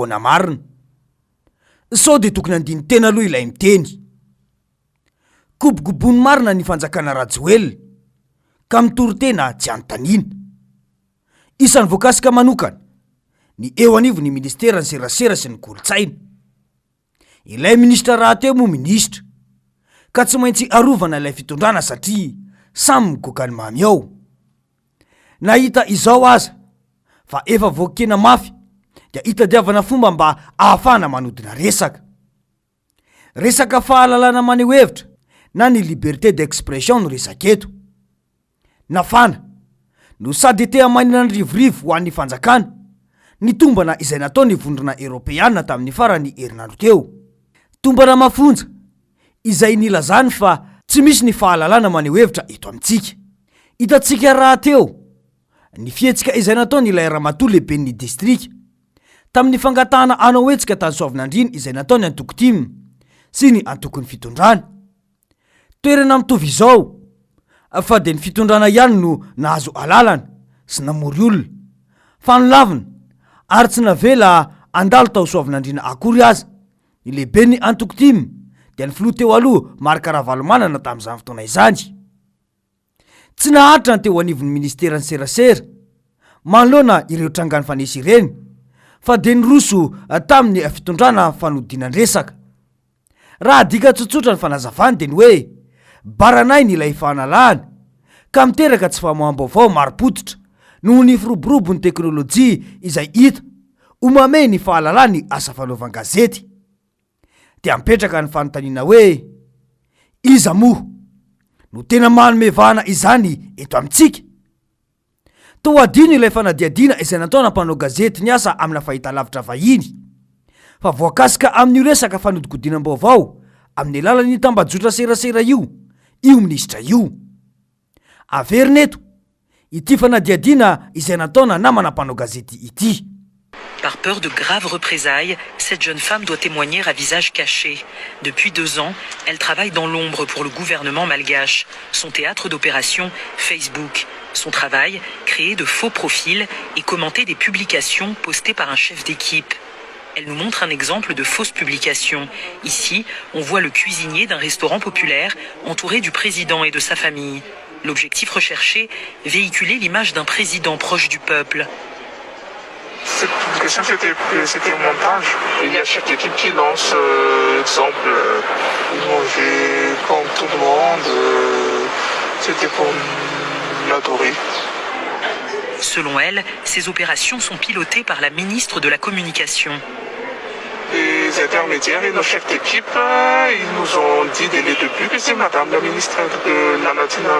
ahoana marina. Sao de tokony andiny tena aloha ilay miteny. Kobokobony marina ny fanjakana Rajoelina ka mitory tena tsy anontaniana. Isan'ny voakasika manokana ny eo anivo ny ministera ny serasera sy ny kolotsaina. Ilay ministra rahateo moa ministra ka tsy maintsy arovana ilay fitondrana satria samy migoaka ny mamy ao. Nahita izao aza fa efa voakena mafy dia itadiavana fomba mba ahafahana manodina resaka fahalalana maneho hevitra na ny liberté d'expression no resaketo. Nafana no sady te hamanina ny rivorivo ho an'ny fanjakana ny tombana izay nataony vondrona Europeana tamin'ny farany herinandro teo. Tombana mafonja izay nilazany fa tsy misy ny fahalalana maneho hevitra eto amintsika. Hitantsika rahateo ny fietsika izay nataony ilay ramatoa lehibe ny distrika tamin'ny fangatahana anao hetsika tany Soavinandriana izay nataony Antokotimy sy ny antokony fitondrana. Toerana mitovy izao fa de ny fitondrana ihany no nahazo alalana sy namory olona. Fanolavina ary tsy navela andalo tao Soavinandriana akory aza. Ny lehibe ny Antokotimy dia ny filoha teo aloha Marc Ravalomanana tamin'izany fotoana izany. Tsy naharitra ny teo anivon'ny ministera ny serasera manoloana ireo trangany fanesy ireny fa de ny roso tamin'ny fitondrana fanodinan-dresaka. Raha dika tsotsotra ny fanazavany de ny hoe baranay ny ilay fahanalahana ka miteraka tsy famoaham-baovao marim-potitra noho ny firoborobon'ny teknôlôjia izay hita omame ny fahalalany asa fanaovan-gazety. Dia mipetraka ny fanontaniana hoe iza moa no tena manome vahana izany eto amintsika? Toa adino ilay fanadiadina izay nataona mpanao gazety ny asa amina fahitalavitra vahiny fa voakasika amin'ny resaka fanodikodinam-baovao amin'ny alalan'ny tambajotra serasera io ministra io. Averina eto ity fanadiadina izay nataona namana mpanao gazety ity. Par peur de graves représailles, cette jeune femme doit témoigner à visage caché. Depuis 2 ans, elle travaille dans l'ombre pour le gouvernement malgache. Son théâtre d'opération, Facebook. Son travail, créer de faux profils et commenter des publications postées par un chef d'équipe. Elle nous montre un exemple de fausse publication. Ici, on voit le cuisinier d'un restaurant populaire entouré du président et de sa famille. L'objectif recherché, véhiculer l'image d'un président proche du peuple. Cette publication, c'était un montage. Il y a chaque équipe qui lance exemple. Ils mangeaient comme tout le monde. C'était pour l'adorer. Selon elle, ces opérations sont pilotées par la ministre de la Communication. Les intermédiaires et nos chefs d'équipe, ils nous ont dit dès le début que c'est madame la ministre de la Latina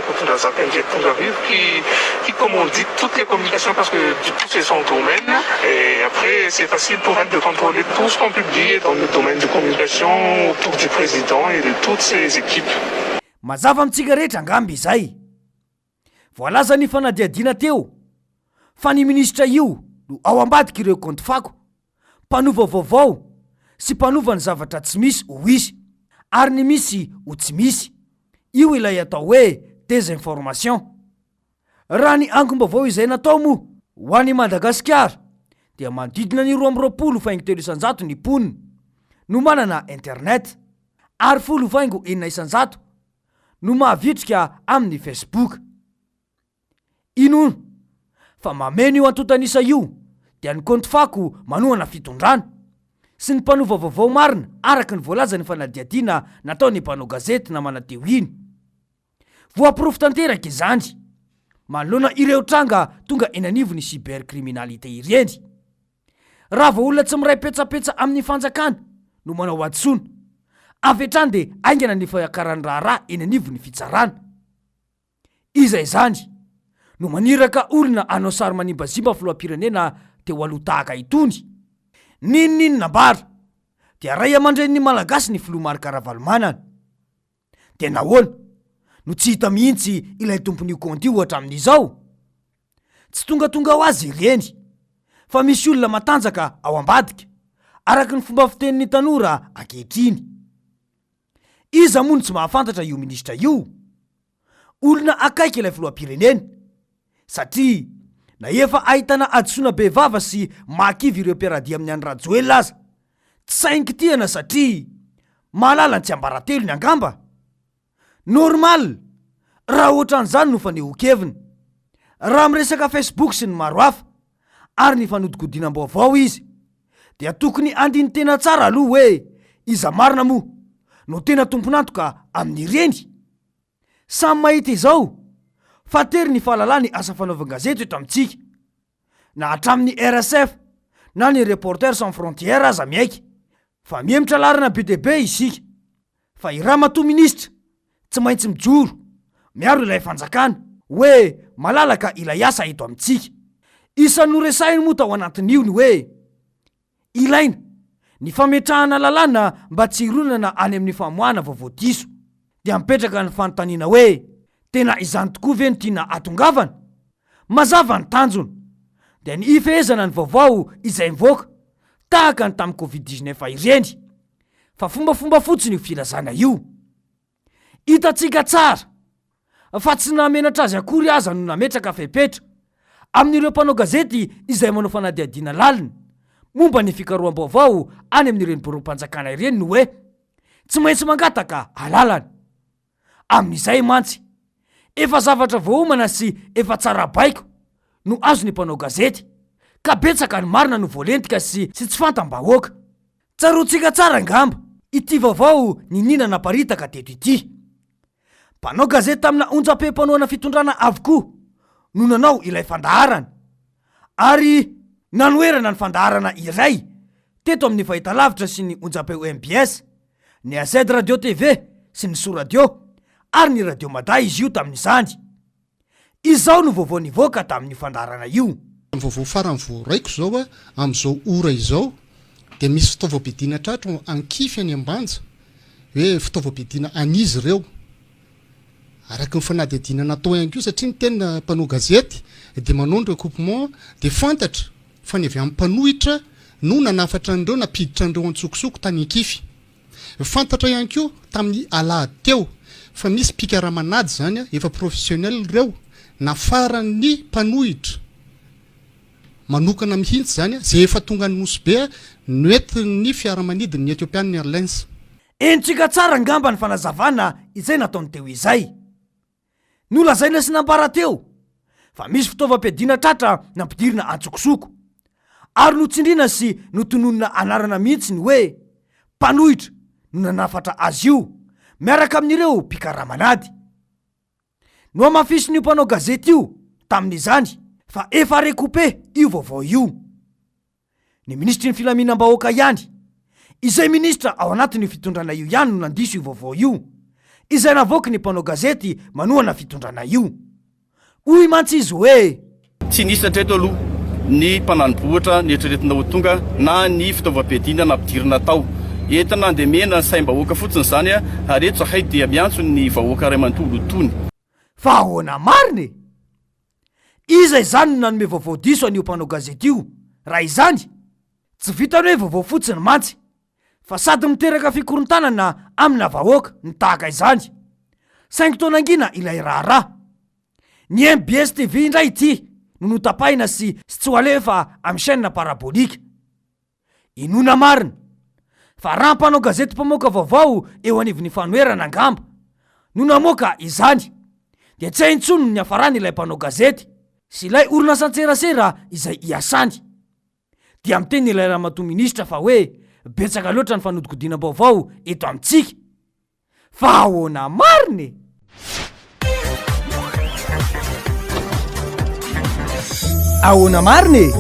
qui commandite toutes les communications parce que du coup c'est son domaine. Et après c'est facile pour elle de contrôler tout ce qu'on publie dans le domaine de communication autour du président et de toutes ses équipes. Mazava amintsika rehetra angamby izay. Voalaza ny fanadiadina teo fa ny ministra io no ao ambadika ireo compte fako, mpanova vaovao sy mpanova ny zavatra tsy misy ho izy ary ny misy ho tsy misy. Io ilay atao hoe désinformation. Raha ny angom-baovao izay natao moa ho an'i Madagasikara dia manodidina ny 2,3 ny ponina no manana internet ary 10,900 no mahavitrika amin'ny Facebook. Inono fa mameno io antotanisa io dia ny compte fako manohana fitondrana sy ny mpanova vaovao marina araka ny voalaza ny fanadiadina nataony mpanao gazety na manateo iny. Voaporofo tanteraka izany manoloana ireo tranga tonga eny anivon'ny cybercriminalité ireny. Raha vao olona tsy miray petsapetsa amin'ny fanjakana no manao adisona avetrany de aingana ny fahakarany raharaha eny anivon'ny fitsarana. Iza izany no maniraka olona anao sary manimbazimba filoham-pirenena teo aloha tahaka itony. Ninona mbara dia ray aman-dren'ny malagasy ny filoha Marc Ravalomanana. Dia nahoana no tsy hita mihitsy ilay tompon'io compte io hatramin'izao? Tsy tonga ho azy ireny fa misy olona matanjaka ao ambadika araka ny fomba fitenin'ny tanora ankehitriny. Iza moa no tsy mahafantatra io ministra io? Olona akaiky ilay filoham-pirenena satria na efa ahitana adisoana be vava sy makivy ireo mpiaradia amin'ny any Rajoelina aza. Tsy sainkitiana satria mahalala ny tsy ambaratelo ny angamba. Normal raha ohatran'izany no fanehoan-keviny. Raha miresaka Facebook sy ny maro hafa ary ny fanodikodinam-baovao izy, dia tokony andiny tena tsara aloha hoe iza marina moa no tena tompon'antoka amin'ireny. Samy mahita izao fa tery ny fahalalany asa fanaovan-gazety eto amintsika, na hatramin'ny RSF na ny Reporters sans frontières aza miaika, fa miemotra larina be dia be isika fa i ramatoa minisitra tsy maintsy mijoro miaro ilay fanjakana hoe malalaka ilay asa eto amintsika. Isan'ny noresainy moa tao anatin'io ny hoe ilaina ny fametrahana lalàna mba tsy hironana any amin'ny famoahana vaovao diso, dia mipetraka ny fanontaniana hoe tena izany tokoa ve no tiana atongavana? Mazava ny tanjona dia ny ifehezana ny vaovao izay mivoaka tahaka ny tamin'ny Covid-19 ireny, fa fombafomba fotsiny io filazana io. Hitantsika tsara fa tsy namenatra azy akory aza no nametraka fepetra amin'ireo mpanao gazety izay manao fanadihadiana lalina momba ny fikaroham-baovao any amin'ireny borom-panjakana ireny no hoe tsy maintsy mangataka alalana. Amin'izay mantsy efa zavatra voaomana sy efa tsara baiko no azo ny mpanao gazety, ka betsaka ny marina no voalentika sy tsy fantam-bahoaka. Tsaroantsika tsara angamba ity vaovao ninina paritaka teto ity. Mpanao gazety tamina onjam-peham-panoana fitondrana avokoa no nanao ilay fandaharana, ary nanoerana ny fandaharana iray teto amin'ny fahitalavitra sy ny onjam-peo MBS, ny AZ Radio TV sy ny So Radio ary ny Radio Maday izy io tamin'izany. Izao no vaovao nivoaka tamin'ny fandaharana io. Vaovao farany voaraiko zao amin'izao ora izao dia misy fitaovam-pidiana tratra ankify any ambanja hoe fitaovam-pidiana an'izy ireo araka ny fanadihadiana natao ihany koa, satria ny tena mpanao gazety dia manao ny recoupement dia fantatra fa ny avy amin'ny mpanohitra no nanafatra an'ireo napiditra an'ireo antsokosoko tany ankify. Fantatra ihany koa tamin'ny alahady teo fa misy pikaramanady zany efa professionnel ireo nafaran'ny mpanohitra manokana mihitsy zany zay efa tonga ny Mosbe noentin'ny fiaramanidiny Ethiopian Airlines. Entsika tsara ngamba ny fanazavana izay nataony teo izay. Nolazaina sy nambara teo fa misy fitaovam-piadiana tratra nampidirina antsokosoko ary notsindrina sy notononina anarana mihitsy ny hoe mpanohitra no nanafatra azy io miaraka amin'ireo pikaramanady. No amafisy ny mpanao gazety io tamin'izany fa efa rekoupe io vaovao io. Ny ministry ny filaminam-bahoaka ihany, izay ministra ao anatin'ny fitondrana io ihany no nandiso io vaovao io izay navoaka ny mpanao gazety manohana fitondrana io. Hoy mantsy izy hoe tsy nisy hatreto aloha ny mpananobohatra ny eritreretina ho tonga na ny fitaovam-piadiana nampidirina tao entina dia mena saim-bahoaka fotsiny zany ary eto zahay dia miantso ny vahoaka ray manontolo tony. Fa ahoana mariny? Iza izany no nanome vaovao diso an'io mpanao gazety io? Raha izany tsy vitany hoe vaovao fotsiny mantsy fa sady miteraka fikorontanana amina vahoaka ny tahaka izany. Saingy taona angina ilay raharaha. Ny MBS TV indray ity no notapahina sy tsy ho alefa amin'ny chaîne parabolika. Inona marina fa raha mpanao gazety mpamoaka vaovao eo anivon'ny fanoerana angamba no namoaka izany, dia tsy haintsony ny hafarany ilay mpanao gazety sy ilay orinasa antserasera izay iasany. Dia miteny ilay ramatoa minisitra fa hoe betsaka loatra ny fanodikodinam-baovao eto amintsika. Fa ahoana mariny? Ahoana mariny?